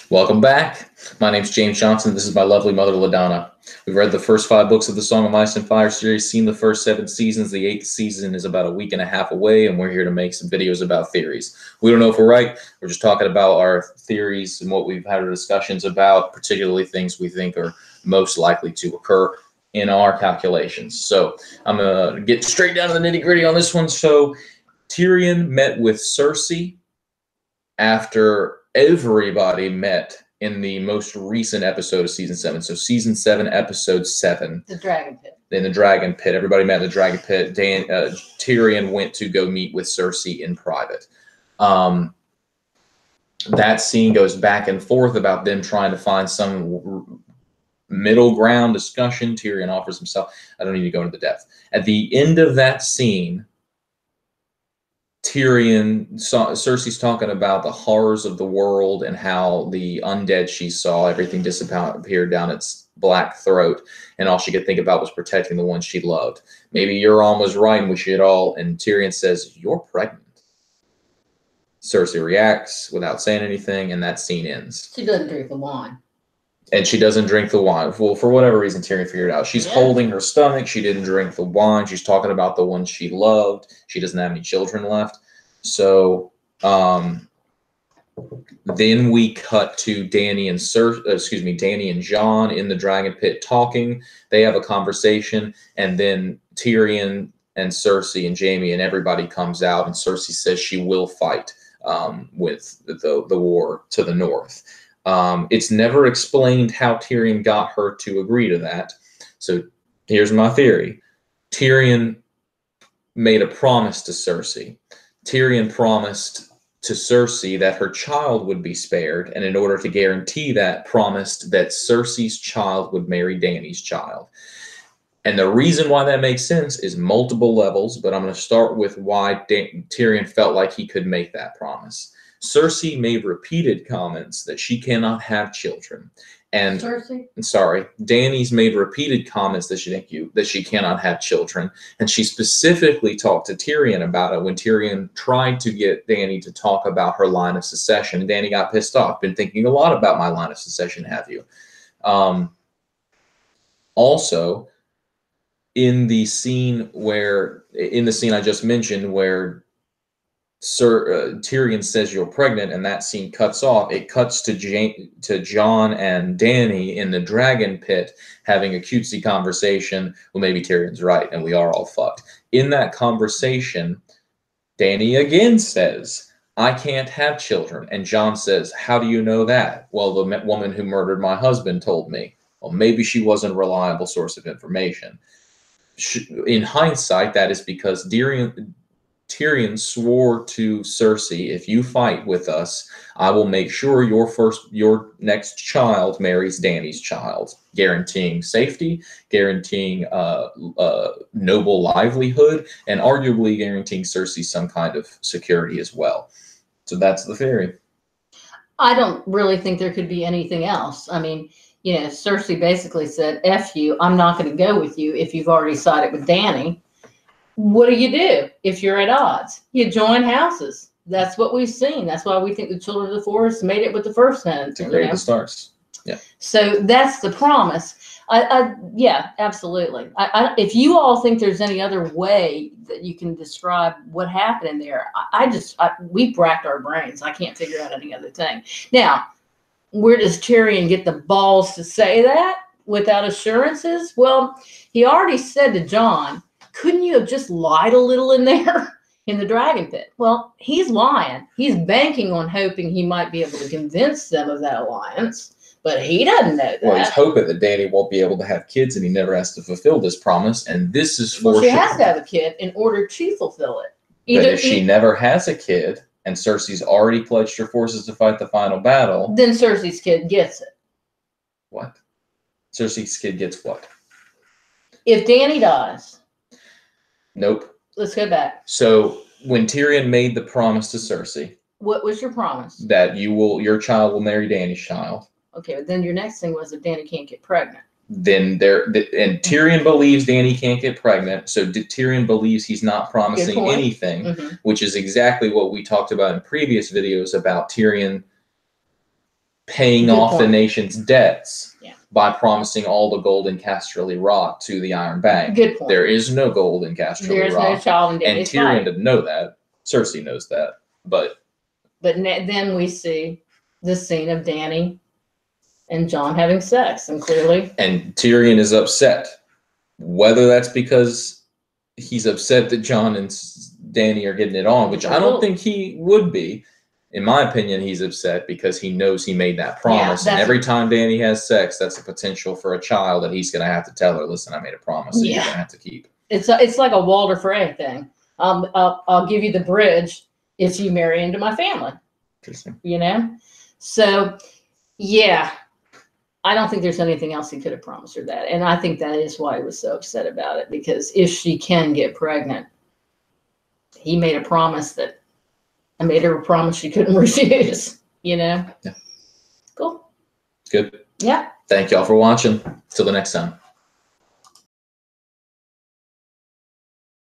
Welcome back. My name's James Johnson. This is my lovely mother, LaDonna. We've read the first 5 books of the Song of Ice and Fire series, seen the first 7 seasons. The 8th season is about a week and a half away, and we're here to make some videos about theories. We don't know if we're right. We're just talking about our theories and what we've had our discussions about, particularly things we think are most likely to occur in our calculations. So I'm going to get straight down to the nitty-gritty on this one. So Tyrion met with Cersei after everybody met in the most recent episode of season 7. So season 7, episode 7. The Dragon Pit. In the Dragon Pit. Everybody met in the Dragon Pit. Tyrion went to go meet with Cersei in private. That scene goes back and forth about them trying to find some middle ground discussion. Tyrion offers himself. I don't need to go into the depth. At the end of that scene, Cersei's talking about the horrors of the world and how the undead she saw, everything disappeared down its black throat, and all she could think about was protecting the one she loved. Maybe Euron was right and we should all, and Tyrion says, "You're pregnant." Cersei reacts without saying anything, and that scene ends. She doesn't drink the wine. And she doesn't drink the wine. Well, for whatever reason, Tyrion figured out. She's holding her stomach. She didn't drink the wine. She's talking about the one she loved. She doesn't have any children left. So then we cut to Dany and Dany and Jon in the Dragon Pit talking. They have a conversation, and then Tyrion and Cersei and Jaime and everybody comes out, and Cersei says she will fight with the war to the north. It's never explained how Tyrion got her to agree to that. So here's my theory. Tyrion made a promise to Cersei. Tyrion promised to Cersei that her child would be spared, and in order to guarantee that, promised that Cersei's child would marry Dany's child. And the reason why that makes sense is multiple levels, but I'm going to start with why Tyrion felt like he could make that promise. Cersei made repeated comments that she cannot have children. And Dany's made repeated comments that she cannot have children. And she specifically talked to Tyrion about it when Tyrion tried to get Dany to talk about her line of succession. And Dany got pissed off. Been thinking a lot about my line of succession, have you? Also, in the scene I just mentioned where Tyrion says you're pregnant, and that scene cuts off. It cuts to Jon and Dany in the Dragon Pit having a cutesy conversation. Well, maybe Tyrion's right, and we are all fucked. In that conversation, Dany again says, "I can't have children." And Jon says, "How do you know that?" "Well, the woman who murdered my husband told me." Well, maybe she wasn't a reliable source of information. In hindsight, that is because Tyrion swore to Cersei, "If you fight with us, I will make sure your next child marries Dany's child," guaranteeing safety, guaranteeing noble livelihood, and arguably guaranteeing Cersei some kind of security as well. So that's the theory. I don't really think there could be anything else. I mean, Cersei basically said, "F you, I'm not going to go with you if you've already sided with Dany." What do you do if you're at odds? You join houses. That's what we've seen. That's why we think the Children of the Forest made it with the first one. To create the stars. Yeah. So that's the promise. Yeah, absolutely. If you all think there's any other way that you can describe what happened in there, we've racked our brains. I can't figure out any other thing. Now, where does Tyrion get the balls to say that without assurances? Well, he already said to Jon, "Couldn't you have just lied a little in there in the Dragon Pit?" Well, he's lying. He's banking on hoping he might be able to convince them of that alliance, but he doesn't know that. Well, he's hoping that Dany won't be able to have kids and he never has to fulfill this promise, and this is for she has to have a kid in order to fulfill it. But if she never has a kid and Cersei's already pledged her forces to fight the final battle, then Cersei's kid gets it. What? Cersei's kid gets what? If Dany dies. Nope. Let's go back. So when Tyrion made the promise to Cersei, what was your promise? That your child will marry Dany's child. Okay, but then your next thing was that Dany can't get pregnant. Then and Tyrion believes Dany can't get pregnant, so Tyrion believes he's not promising anything, which is exactly what we talked about in previous videos about Tyrion paying Good off the point. nation's debts Yeah. by promising all the gold in Casterly Rock to the Iron Bank. Good point. There is no gold in Casterly There is Rock. no child in And Danny's Tyrion fight. didn't know that. Cersei knows that. But then we see the scene of Danny and John having sex, and clearly. And Tyrion is upset. Whether that's because he's upset that John and Danny are getting it on, which I don't think he would be. In my opinion, he's upset because he knows he made that promise. And every time Danny has sex, that's a potential for a child that he's going to have to tell her, listen, I made a promise that you're going to have to keep. It's like a Walter Frey thing. I'll give you the bridge if you marry into my family. Interesting. You know? So, yeah. I don't think there's anything else he could have promised her that. And I think that is why he was so upset about it, because if she can get pregnant, he made a promise that I made her a promise she couldn't refuse, you know? Yeah. Cool. Good. Yeah. Thank y'all for watching. Till the next time.